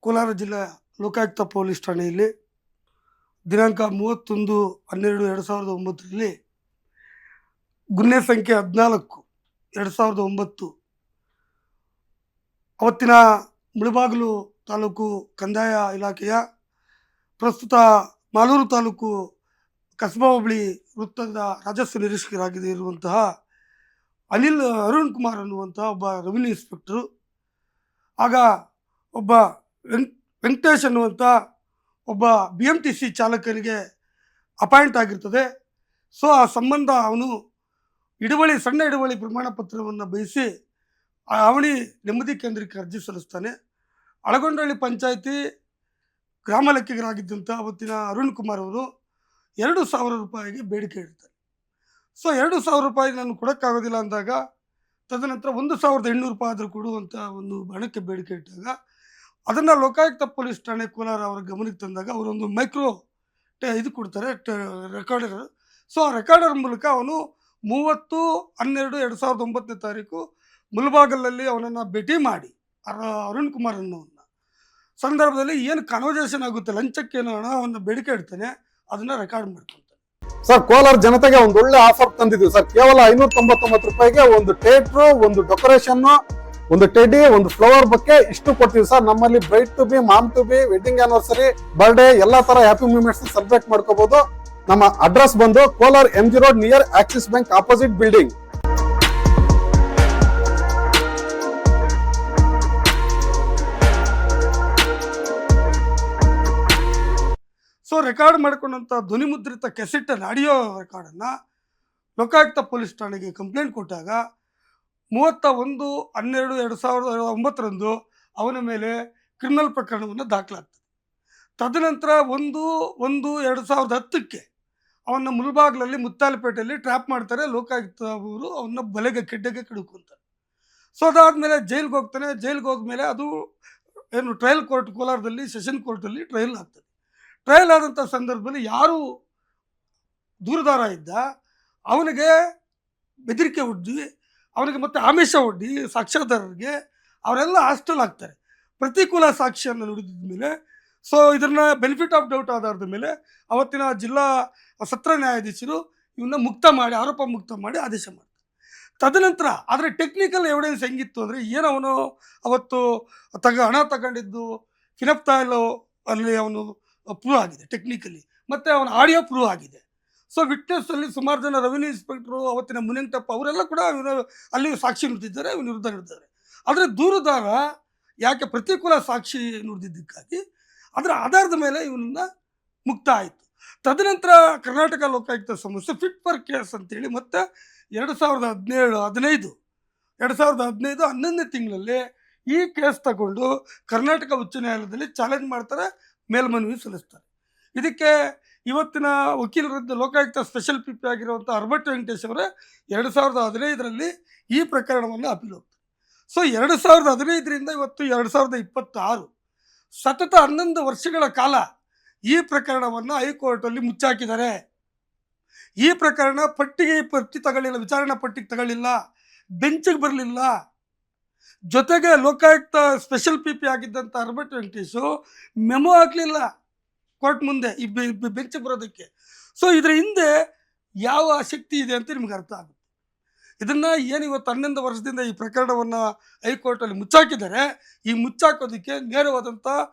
ಕೋಲಾರ ಜಿಲ್ಲೆಯ ಲೋಕಾಯುಕ್ತ ಪೊಲೀಸ್ ಠಾಣೆಯಲ್ಲಿ ದಿನಾಂಕ 31/12/2009 ಗುನ್ನೆ ಸಂಖ್ಯೆ 14/2009 ಅವತ್ತಿನ ಮುಳಬಾಗಿಲು ತಾಲೂಕು ಕಂದಾಯ ಇಲಾಖೆಯ ಪ್ರಸ್ತುತ ಮಾಲೂರು ತಾಲೂಕು ಕಸಬಾ ಹೋಬಳಿ ವೃತ್ತದ ರಾಜಸ್ವ ನಿರೀಕ್ಷಕರಾಗಿರುವಂತಹ ಅರುಣ್ ಕುಮಾರ್ ಅನ್ನುವಂಥ ಒಬ್ಬ ರೆವಿನ್ಯೂ ಇನ್ಸ್ಪೆಕ್ಟರು, ಆಗ ಒಬ್ಬ ವೆಂಕಟೇಶ್ ಅನ್ನುವಂಥ ಒಬ್ಬ BMTC ಚಾಲಕನಿಗೆ ಅಪಾಯಿಂಟ್ ಆಗಿರ್ತದೆ. ಸೊ ಆ ಸಂಬಂಧ ಅವನು ಸಣ್ಣ ಹಿಡುವಳಿ ಪ್ರಮಾಣ ಪತ್ರವನ್ನು ಬಯಸಿ ಅವಳಿ ನೆಮ್ಮದಿ ಕೇಂದ್ರಕ್ಕೆ ಅರ್ಜಿ ಸಲ್ಲಿಸ್ತಾನೆ. ಅಳಗೊಂಡಳ್ಳಿ ಪಂಚಾಯಿತಿ ಗ್ರಾಮ ಲೆಕ್ಕಿಗರಾಗಿದ್ದಂಥ ಅವತ್ತಿನ ಅರುಣ್ ಕುಮಾರ್ ಅವರು 2,000 ರೂಪಾಯಿಗೆ ಬೇಡಿಕೆ ಇಡ್ತಾರೆ. ಸೊ 2,000 ರೂಪಾಯಿ ನಾನು ಕೊಡೋಕ್ಕಾಗೋದಿಲ್ಲ ಅಂದಾಗ, ತದನಂತರ 1,800 ರೂಪಾಯಿ ಆದರೂ ಕೊಡುವಂಥ ಒಂದು ಹಣಕ್ಕೆ ಬೇಡಿಕೆ ಇಟ್ಟಾಗ ಅದನ್ನು ಲೋಕಾಯುಕ್ತ ಪೊಲೀಸ್ ಠಾಣೆ ಕೋಲಾರ ಅವರ ಗಮನಕ್ಕೆ ತಂದಾಗ ಅವರೊಂದು ಮೈಕ್ರೋ ಇದು ಕೊಡ್ತಾರೆ, ರೆಕಾರ್ಡರ್. ಸೊ ಆ ರೆಕಾರ್ಡರ್ ಮೂಲಕ ಅವನು 30/12/2009 ಮುಳಬಾಗಲಲ್ಲಿ ಅವನನ್ನು ಭೇಟಿ ಮಾಡಿ ಅರುಣ್ ಕುಮಾರ್ ಅನ್ನೋನ್ನ ಸಂದರ್ಭದಲ್ಲಿ ಏನು ಕನ್ವರ್ಸೇಷನ್ ಆಗುತ್ತೆ, ಲಂಚಕ್ಕೇನು ಹಣವನ್ನು ಬೇಡಿಕೆ ಇಡ್ತಾನೆ, ಅದನ್ನು ರೆಕಾರ್ಡ್ ಮಾಡ್ಕೊಳ್ತಾನೆ. ಸರ್, ಕೋಲಾರ ಜನತೆಗೆ ಒಂದು ಒಳ್ಳೆ ಆಫರ್ ತಂದಿದ್ದೀವಿ ಸರ್. ಕೇವಲ 599 ರೂಪಾಯಿಗೆ ಒಂದು ಥಿಯೇಟ್ರು, ಒಂದು ಡೆಕೋರೇಷನ್, ಒಂದು ಟೆಡಿ, ಒಂದು ಫ್ಲವರ್ ಬೊಕ್ಕೆ ಇಷ್ಟು ಕೊಡ್ತೀವಿ ಸರ್. ನಮ್ಮಲ್ಲಿ bride to be, mom to be, wedding anniversary, birthday ಎಲ್ಲಾ ತರ ಹ್ಯಾಪಿ ಮೂಮೆಂಟ್ಸ್ ಸೆಲೆಬ್ರೇಟ್ ಮಾಡ್ಕೋಬಹುದು. ನಮ್ಮ ಅಡ್ರೆಸ್ ಬಂದು Kolar MG road near Axis Bank opposite building. So record ಮಾಡಿಕೊಂಡಂಥ ಧ್ವನಿಮುದ್ರಿತ ಕೆಸೆಟ್ ಆಡಿಯೋ ರೆಕಾರ್ಡನ್ನು ಲೋಕಾಯುಕ್ತ ಪೊಲೀಸ್ ಠಾಣೆಗೆ ಕಂಪ್ಲೇಂಟ್ ಕೊಟ್ಟಾಗ 31/12/2009 ಅವನ ಮೇಲೆ ಕ್ರಿಮಿನಲ್ ಪ್ರಕರಣವನ್ನು ದಾಖಲಾಗ್ತದೆ. ತದನಂತರ 1/1/2010 ಅವನ್ನ ಮುಳಬಾಗಿಲಲ್ಲಿ ಮುತ್ತಾಲಪೇಟೆಯಲ್ಲಿ ಟ್ರ್ಯಾಪ್ ಮಾಡ್ತಾರೆ. ಲೋಕಾಯುಕ್ತ ಅವರು ಅವನ್ನ ಕೆಡ್ಡೆಗೆ ಕಡ್ಕೊಂತಾರೆ. ಸೊ ಅದಾದಮೇಲೆ ಜೈಲ್ಗೆ ಹೋಗ್ತಾನೆ. ಜೈಲ್ಗೆ ಹೋದ್ಮೇಲೆ ಅದು ಏನು ಟ್ರಯಲ್ ಕೋರ್ಟ್, ಕೋಲಾರದಲ್ಲಿ ಸೆಷನ್ ಕೋರ್ಟಲ್ಲಿ ಟ್ರಯಲ್ ಆಗ್ತದೆ. ಟ್ರಯಲ್ ಆದಂಥ ಸಂದರ್ಭದಲ್ಲಿ ಯಾರು ದೂರುದಾರ ಇದ್ದ ಅವನಿಗೆ ಬೆದರಿಕೆ ಒಡ್ಡಿ, ಅವನಿಗೆ ಮತ್ತೆ ಆಮಿಷ ಒಡ್ಡಿ ಸಾಕ್ಷ್ಯದಾರರಿಗೆ ಅವರೆಲ್ಲ ಹಾಸ್ಟೆಲ್ ಆಗ್ತಾರೆ. ಪ್ರತಿಕೂಲ ಸಾಕ್ಷಿಯನ್ನು ನುಡಿದ ಮೇಲೆ, ಸೊ ಇದನ್ನ ಬೆನಿಫಿಟ್ ಆಫ್ ಡೌಟ್ ಆಧಾರದ ಮೇಲೆ ಅವತ್ತಿನ ಜಿಲ್ಲಾ ಸತ್ರ ನ್ಯಾಯಾಧೀಶರು ಇವನ್ನ ಆರೋಪ ಮುಕ್ತ ಮಾಡಿ ಆದೇಶ ಮಾಡ್ತಾರೆ. ತದನಂತರ ಆದರೆ ಟೆಕ್ನಿಕಲ್ ಎವಿಡೆನ್ಸ್ ಹೆಂಗಿತ್ತು ಅಂದರೆ, ಏನು ಅವನು ಅವತ್ತು ಹಣ ತಗೊಂಡಿದ್ದು ಫಿನಪ್ತಾಯಿಲ್ ಅಲ್ಲಿ ಅವನು ಪ್ರೂವ್ ಆಗಿದೆ ಟೆಕ್ನಿಕಲಿ, ಮತ್ತು ಅವನ ಆಡಿಯೋ ಪ್ರೂವ್ ಆಗಿದೆ. ಸೊ ವಿಟ್ನೆಸ್ಸಲ್ಲಿ ಸುಮಾರು ಜನ ರೆವಿನ್ಯೂ ಇನ್ಸ್ಪೆಕ್ಟ್ರು, ಅವತ್ತಿನ ಮುನಿಂಗಟಪ್ಪ ಅವರೆಲ್ಲ ಕೂಡ ಅಲ್ಲಿ ಸಾಕ್ಷಿ ನುಡಿದಿದ್ದಾರೆ, ಇವನ ವಿರುದ್ಧ ನುಡಿದಿದ್ದಾರೆ. ಆದರೆ ದೂರುದಾರ ಯಾಕೆ ಪ್ರತಿಕೂಲ ಸಾಕ್ಷಿ ನುಡಿದಿದ್ದಕ್ಕಾಗಿ ಅದರ ಆಧಾರದ ಮೇಲೆ ಇವನನ್ನ ಮುಕ್ತ ಆಯಿತು. ತದನಂತರ ಕರ್ನಾಟಕ ಲೋಕಾಯುಕ್ತ ಸಂಸ್ಥೆ ಫಿಟ್ ಫಾರ್ ಕೇಸ್ ಅಂತೇಳಿ ಮತ್ತೆ 2015 11ನೇ ತಿಂಗಳಲ್ಲಿ ಈ ಕೇಸ್ ತಗೊಂಡು ಕರ್ನಾಟಕ ಉಚ್ಚ ನ್ಯಾಯಾಲಯದಲ್ಲಿ ಚಾಲೆಂಜ್ ಮಾಡ್ತಾರೆ, ಮೇಲ್ಮನವಿ ಸಲ್ಲಿಸ್ತಾರೆ. ಇದಕ್ಕೆ ಇವತ್ತಿನ ವಕೀಲರಿಂದ ಲೋಕಾಯುಕ್ತ ಸ್ಪೆಷಲ್ PP ಆಗಿರುವಂಥ ಹರ್ಬರ್ಟ್ ವೆಂಕಟೇಶ್ ಅವರೇ 2015ರಲ್ಲಿ ಈ ಪ್ರಕರಣವನ್ನು ಅಪೀಲ್ ಹೋಗ್ತಾರೆ. ಸೊ 2015ರಿಂದ ಇವತ್ತು 2026 ಸತತ 11 ವರ್ಷಗಳ ಕಾಲ ಈ ಪ್ರಕರಣವನ್ನು ಹೈಕೋರ್ಟಲ್ಲಿ ಮುಚ್ಚಾಕಿದ್ದಾರೆ. ಈ ಪ್ರಕರಣ ಪಟ್ಟಿ ತಗೊಳ್ಳಿಲ್ಲ, ವಿಚಾರಣಾ ಪಟ್ಟಿಗೆ ತಗೊಳ್ಳಿಲ್ಲ, ಬೆಂಚಿಗೆ ಬರಲಿಲ್ಲ. ಜೊತೆಗೆ ಲೋಕಾಯುಕ್ತ ಸ್ಪೆಷಲ್ PP ಆಗಿದ್ದಂಥ ಹರ್ಬರ್ಟ್ ವೆಂಕಟೇಶು ಮೆಮೊ ಹಾಕಲಿಲ್ಲ ಕೋರ್ಟ್ ಮುಂದೆ ಈ ಬೆಂಚ್ ಬರೋದಕ್ಕೆ. ಸೊ ಇದರ ಹಿಂದೆ ಯಾವ ಶಕ್ತಿ ಇದೆ ಅಂತ ನಿಮ್ಗೆ ಅರ್ಥ ಆಗುತ್ತೆ. ಇದನ್ನು ಏನು ಇವತ್ತು 11 ವರ್ಷದಿಂದ ಈ ಪ್ರಕರಣವನ್ನು ಹೈಕೋರ್ಟಲ್ಲಿ ಮುಚ್ಚಾಕಿದ್ದಾರೆ, ಈ ಮುಚ್ಚಾಕೋದಕ್ಕೆ ನೇರವಾದಂಥ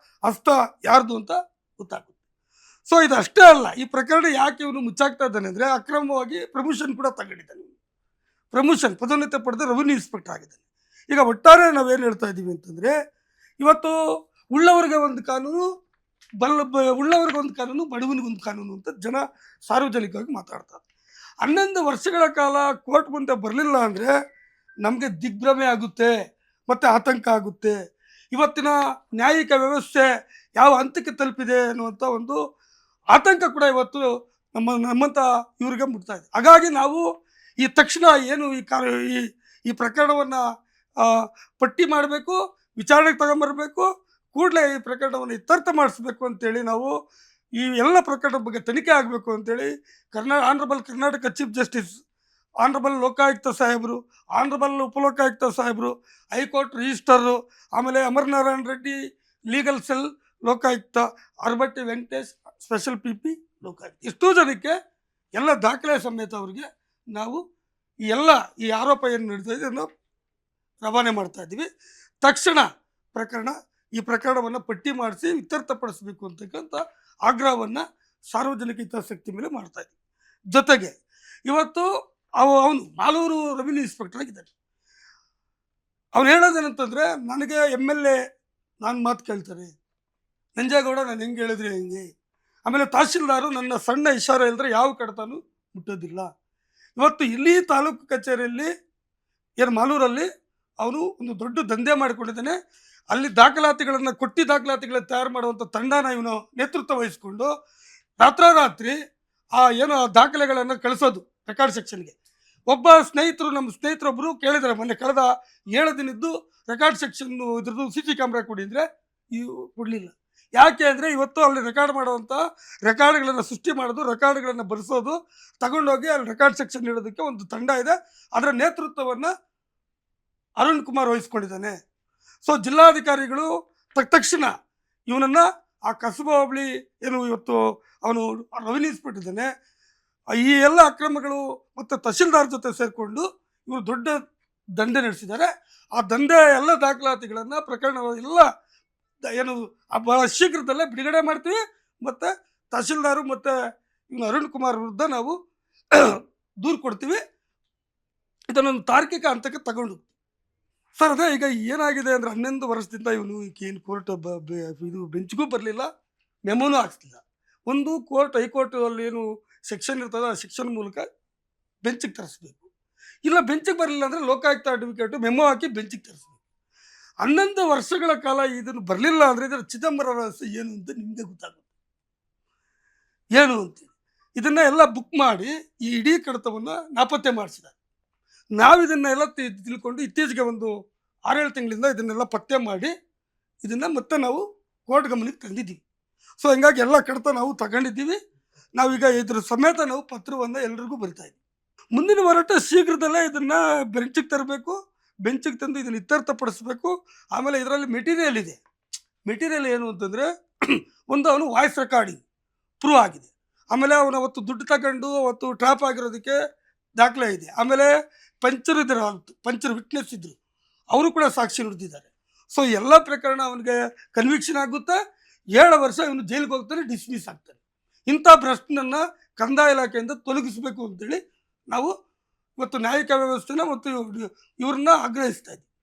ಹಸ್ತ ಯಾರ್ದು ಅಂತ ಗೊತ್ತಾಗುತ್ತೆ. ಸೊ ಇದು ಅಷ್ಟೇ ಅಲ್ಲ, ಈ ಪ್ರಕರಣ ಯಾಕೆ ಇವನು ಮುಚ್ಚಾಕ್ತಾ ಇದ್ದಾನೆ ಅಂದರೆ, ಅಕ್ರಮವಾಗಿ ಪ್ರಮೋಷನ್ ಕೂಡ ತಗೊಂಡಿದ್ದಾನೆ. ಪ್ರಮೋಷನ್ ಪದೋನ್ನತಿ ಪಡೆದ ರೆವಿನ್ಯೂ ಇನ್ಸ್ಪೆಕ್ಟರ್ ಆಗಿದ್ದಾನೆ. ಈಗ ಒಟ್ಟಾರೆ ನಾವೇನು ಹೇಳ್ತಾ ಇದ್ದೀವಿ ಅಂತಂದರೆ, ಇವತ್ತು ಉಳ್ಳವರಿಗೆ ಒಂದು ಕಾನೂನು, ಉಳ್ಳವರಿಗೆ ಒಂದು ಕಾನೂನು, ಬಡವನಿಗೊಂದು ಕಾನೂನು ಅಂತ ಜನ ಸಾರ್ವಜನಿಕವಾಗಿ ಮಾತಾಡ್ತಾರೆ. 11 ವರ್ಷಗಳ ಕಾಲ ಕೋರ್ಟ್ ಮುಂದೆ ಬರಲಿಲ್ಲ ಅಂದರೆ ನಮಗೆ ದಿಗ್ಭ್ರಮೆ ಆಗುತ್ತೆ ಮತ್ತು ಆತಂಕ ಆಗುತ್ತೆ. ಇವತ್ತಿನ ನ್ಯಾಯಿಕ ವ್ಯವಸ್ಥೆ ಯಾವ ಹಂತಕ್ಕೆ ತಲುಪಿದೆ ಅನ್ನುವಂಥ ಒಂದು ಆತಂಕ ಕೂಡ ಇವತ್ತು ನಮ್ಮಂಥ ಇವ್ರಿಗೆ ಮುಟ್ತಾ ಇದೆ. ಹಾಗಾಗಿ ನಾವು ಈ ತಕ್ಷಣ ಏನು ಈ ಪ್ರಕರಣವನ್ನು ಪಟ್ಟಿ ಮಾಡಬೇಕು, ವಿಚಾರಣೆಗೆ ತಗೊಂಬರಬೇಕು, ಕೂಡಲೇ ಈ ಪ್ರಕರಣವನ್ನು ಇತ್ಯರ್ಥ ಮಾಡಿಸ್ಬೇಕು ಅಂತೇಳಿ ನಾವು ಈ ಎಲ್ಲ ಪ್ರಕರಣದ ಬಗ್ಗೆ ತನಿಖೆ ಆಗಬೇಕು ಅಂತೇಳಿ honourable Karnataka chief justice, honourable Lokayukta ಸಾಹೇಬರು, ಆನರಬಲ್ ಉಪಲೋಕಾಯುಕ್ತ ಸಾಹೇಬರು, ಹೈಕೋರ್ಟ್ ರಿಜಿಸ್ಟರು, ಆಮೇಲೆ Amaranarayana Reddy legal cell Lokayukta, Arbatti Venkatesh special PP Lokayukta, ಇಷ್ಟೂ ಜನಕ್ಕೆ ಎಲ್ಲ ದಾಖಲೆ ಸಮೇತ ಅವರಿಗೆ ನಾವು ಈ ಆರೋಪ ಏನು ನಡೀತಾ ಇದೆ ಅದನ್ನು ರವಾನೆ ಮಾಡ್ತಾ ಇದ್ದೀವಿ. ತಕ್ಷಣ ಈ ಪ್ರಕರಣವನ್ನು ಪಟ್ಟಿ ಮಾಡಿಸಿ ಇತ್ಯರ್ಥಪಡಿಸಬೇಕು ಅಂತಕ್ಕಂಥ ಆಗ್ರಹವನ್ನು ಸಾರ್ವಜನಿಕ ಹಿತಾಸಕ್ತಿ ಮೇಲೆ ಮಾಡ್ತಾ ಇದ್ದೀವಿ. ಜೊತೆಗೆ ಇವತ್ತು ಅವನು ಮಾಲೂರು ರೆವಿನ್ಯೂ ಇನ್ಸ್ಪೆಕ್ಟರ್ ಆಗಿದ್ದಾನೆ. ಅವನು ಹೇಳೋದೇನಂತಂದರೆ, ನನಗೆ MLA ನಾನು ಮಾತು ಕೇಳ್ತಾರೆ, ನಂಜೇಗೌಡ ನಾನು ಹೆಂಗೆ ಹೇಳಿದ್ರೆ ಹೆಂಗೆ, ಆಮೇಲೆ ತಹಶೀಲ್ದಾರು ನನ್ನ ಸಣ್ಣ ಇಶಾರ ಇಲ್ಲದ್ರೆ ಯಾವ ಕಡತನೂ ಮುಟ್ಟೋದಿಲ್ಲ. ಇವತ್ತು ಇಲ್ಲಿ ತಾಲೂಕು ಕಚೇರಿಯಲ್ಲಿ ಮಾಲೂರಲ್ಲಿ ಅವನು ಒಂದು ದೊಡ್ಡ ದಂಧೆ ಮಾಡಿಕೊಂಡಿದ್ದಾನೆ. ಅಲ್ಲಿ ದಾಖಲಾತಿಗಳನ್ನು ದಾಖಲಾತಿಗಳನ್ನು ತಯಾರು ಮಾಡುವಂಥ ತಂಡನ ಇವನು ನೇತೃತ್ವ ವಹಿಸಿಕೊಂಡು ರಾತ್ರೋರಾತ್ರಿ ಆ ದಾಖಲೆಗಳನ್ನು ಕಳಿಸೋದು ರೆಕಾರ್ಡ್ ಸೆಕ್ಷನ್ಗೆ. ನಮ್ಮ ಸ್ನೇಹಿತರೊಬ್ಬರು ಕೇಳಿದ್ದಾರೆ, ಮೊನ್ನೆ ಕಳೆದ 7 ದಿನದ್ದು ರೆಕಾರ್ಡ್ ಸೆಕ್ಷನ್ ಇದ್ರದ್ದು CC ಕ್ಯಾಮ್ರಾ ಕೊಡಿದ್ರೆ ಕೊಡಲಿಲ್ಲ. ಯಾಕೆ ಅಂದರೆ ಇವತ್ತು ಅಲ್ಲಿ ರೆಕಾರ್ಡ್ ಮಾಡುವಂಥ ರೆಕಾರ್ಡ್ಗಳನ್ನು ಸೃಷ್ಟಿ ಮಾಡೋದು, ರೆಕಾರ್ಡ್ಗಳನ್ನು ಬರೆಸೋದು, ತಗೊಂಡೋಗಿ ಅಲ್ಲಿ ರೆಕಾರ್ಡ್ ಸೆಕ್ಷನ್ ಇಡೋದಕ್ಕೆ ಒಂದು ತಂಡ ಇದೆ. ಅದರ ನೇತೃತ್ವವನ್ನು ಅರುಣ್ ಕುಮಾರ್ ವಹಿಸ್ಕೊಂಡಿದ್ದಾನೆ. ಸೊ ಜಿಲ್ಲಾಧಿಕಾರಿಗಳು ತಕ್ಷಣ ಇವನನ್ನು ಆ ಕಸಬಾ ಹೋಬಳಿ ಇವತ್ತು ಅವನು ರೆವಿನ್ಯೂ ಇನ್ಸ್ಪೆಕ್ಟರ್ ಇದ್ದಾನೆ, ಈ ಎಲ್ಲ ಅಕ್ರಮಗಳು ಮತ್ತು ತಹಶೀಲ್ದಾರ್ ಜೊತೆ ಸೇರಿಕೊಂಡು ಇವರು ದೊಡ್ಡ ದಂಧೆ ನಡೆಸಿದ್ದಾರೆ. ಆ ದಂಧೆ ಎಲ್ಲ ದಾಖಲಾತಿಗಳನ್ನು ಪ್ರಕರಣ ಎಲ್ಲ ಬಹಳ ಶೀಘ್ರದಲ್ಲೇ ಬಿಡುಗಡೆ ಮಾಡ್ತೀವಿ. ಮತ್ತು ತಹಶೀಲ್ದಾರು ಮತ್ತು ಇವನು ಅರುಣ್ ಕುಮಾರ್ ವಿರುದ್ಧ ನಾವು ದೂರು ಕೊಡ್ತೀವಿ. ಇದನ್ನೊಂದು ತಾರ್ಕಿಕ ಹಂತಕ್ಕೆ ತಗೊಂಡು ಸರ್. ಅದೇ ಈಗ ಏನಾಗಿದೆ ಅಂದರೆ 11 ವರ್ಷದಿಂದ ಇವನು ಏನು ಕೋರ್ಟ್ ಇದು ಬೆಂಚ್ಗೂ ಬರಲಿಲ್ಲ, ಮೆಮೋನೂ ಹಾಕ್ಸ್ಲಿಲ್ಲ. ಒಂದು ಹೈಕೋರ್ಟ್ ಅಲ್ಲಿ ಏನು ಸೆಕ್ಷನ್ ಇರ್ತದೆ, ಆ ಸೆಕ್ಷನ್ ಮೂಲಕ ಬೆಂಚಿಗೆ ತರಿಸ್ಬೇಕು. ಇಲ್ಲ ಬೆಂಚಿಗೆ ಬರಲಿಲ್ಲ ಅಂದರೆ ಲೋಕಾಯುಕ್ತ ಅಡ್ವೊಕೇಟು ಮೆಮೋ ಹಾಕಿ ಬೆಂಚಿಗೆ ತರಿಸ್ಬೇಕು. 11 ವರ್ಷಗಳ ಕಾಲ ಇದನ್ನು ಬರಲಿಲ್ಲ ಅಂದರೆ ಇದರ ಚಿದಂಬರ ರಹಸ್ಯ ಏನು ಅಂತ ನಿಮಗೆ ಗೊತ್ತಾಗುತ್ತೆ ಏನು ಅಂತೇಳಿ. ಇದನ್ನ ಎಲ್ಲ ಬುಕ್ ಮಾಡಿ ಈ ಇಡೀ ಕಡತವನ್ನು ನಾಪತ್ತೆ ಮಾಡಿಸಿದ್ದಾರೆ. ನಾವಿದನ್ನೆಲ್ಲ ತಿಳ್ಕೊಂಡು ಇತ್ತೀಚೆಗೆ ಒಂದು 6-7 ತಿಂಗಳಿಂದ ಇದನ್ನೆಲ್ಲ ಪತ್ತೆ ಮಾಡಿ ಇದನ್ನು ಮತ್ತೆ ನಾವು ಕೋರ್ಟ್ ಗಮನಕ್ಕೆ ತಂದಿದ್ದೀವಿ. ಸೊ ಹಿಂಗಾಗಿ ಎಲ್ಲ ಕಡತ ನಾವು ತಗೊಂಡಿದ್ದೀವಿ. ನಾವೀಗ ಇದ್ರ ಸಮೇತ ನಾವು ಪತ್ರವನ್ನು ಎಲ್ರಿಗೂ ಬರಿತಾ ಇದ್ದೀವಿ. ಮುಂದಿನ ಹೋರಾಟ ಶೀಘ್ರದಲ್ಲೇ ಇದನ್ನು ಬೆಂಚಿಗೆ ತರಬೇಕು, ಬೆಂಚಿಗೆ ತಂದು ಇದನ್ನು ಇತ್ಯರ್ಥಪಡಿಸ್ಬೇಕು. ಆಮೇಲೆ ಇದರಲ್ಲಿ ಮೆಟೀರಿಯಲ್ ಇದೆ. ಮೆಟೀರಿಯಲ್ ಏನು ಅಂತಂದರೆ, ಒಂದು ಅವನು ವಾಯ್ಸ್ ರೆಕಾರ್ಡಿಂಗ್ ಪ್ರೂವ್ ಆಗಿದೆ, ಆಮೇಲೆ ಅವನು ಅವತ್ತು ದುಡ್ಡು ತಗೊಂಡು ಅವತ್ತು ಟ್ರ್ಯಾಪ್ ಆಗಿರೋದಕ್ಕೆ ದಾಖಲೆ ಇದೆ, ಆಮೇಲೆ ಪಂಚರ್ ವಿಟ್ನೆಸ್ ಇದ್ದರು, ಅವರು ಕೂಡ ಸಾಕ್ಷಿ ನುಡಿದಿದ್ದಾರೆ. ಸೊ ಎಲ್ಲ ಪ್ರಕರಣ ಅವನಿಗೆ ಕನ್ವಿಕ್ಷನ್ ಆಗುತ್ತೆ. 7 ವರ್ಷ ಇವನು ಜೈಲಿಗೆ ಹೋಗ್ತಾನೆ, ಡಿಸ್ಮಿಸ್ ಆಗ್ತಾನೆ. ಇಂಥ ಭ್ರಷ್ಟನನ್ನು ಕಂದಾಯ ಇಲಾಖೆಯಿಂದ ತೊಲಗಿಸಬೇಕು ಅಂತೇಳಿ ನಾವು ಇವತ್ತು ನ್ಯಾಯಿಕ ವ್ಯವಸ್ಥೆನ ಮತ್ತು ಇವ್ರನ್ನ ಆಗ್ರಹಿಸ್ತಾ ಇದ್ದೀವಿ.